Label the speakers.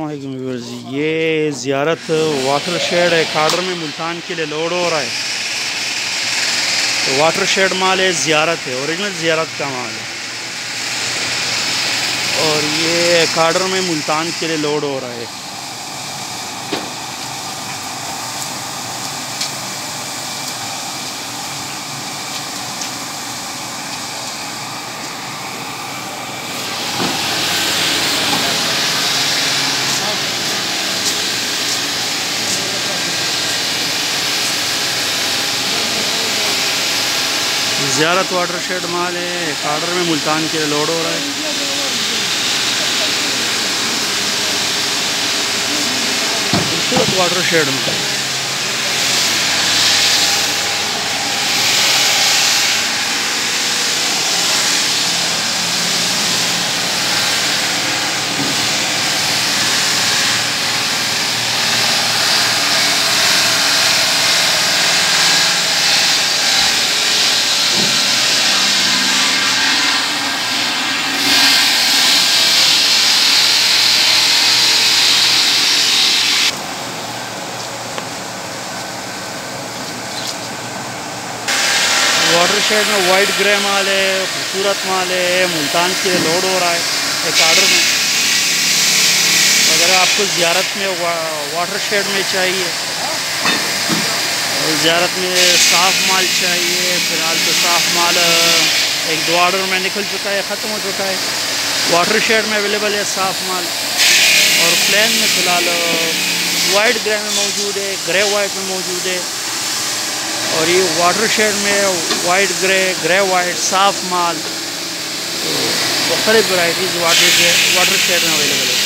Speaker 1: ये ज़ियारत water shade है खाडर में मुल्तान के लिए लोड हो रहा है। तो वाटर शेड माल है, ज़ियारत है, ओरिजिनल ज़ियारत का माल है और ये खाडर में मुल्तान के लिए लोड हो रहा है। ज़ियारत वाटर शेड माल है, खाडर में मुल्तान के लिए लोड हो रहा है। खूबसूरत वाटर शेड में वाटर शेड में वाइट ग्रे माल है, खूबसूरत माल है, मुल्तान के लिए लोड हो रहा है एक आर्डर में। अगर आपको ज़ियारत में वाटर शेड में चाहिए, ज़ियारत में साफ़ माल चाहिए, फ़िलहाल तो साफ़ माल एक दो आर्डर में निकल चुका है, ख़त्म हो चुका है। वाटर शेड में अवेलेबल है साफ़ माल और प्लेन में फ़िलहाल वाइट ग्रे में मौजूद है, ग्रे वाइट में मौजूद है और ये वाटर शेड में वाइट ग्रे, ग्रे वाइट साफ़ माल, तो मुख्तलिफ वैराइटीज़ वाटर शेड में अवेलेबल है।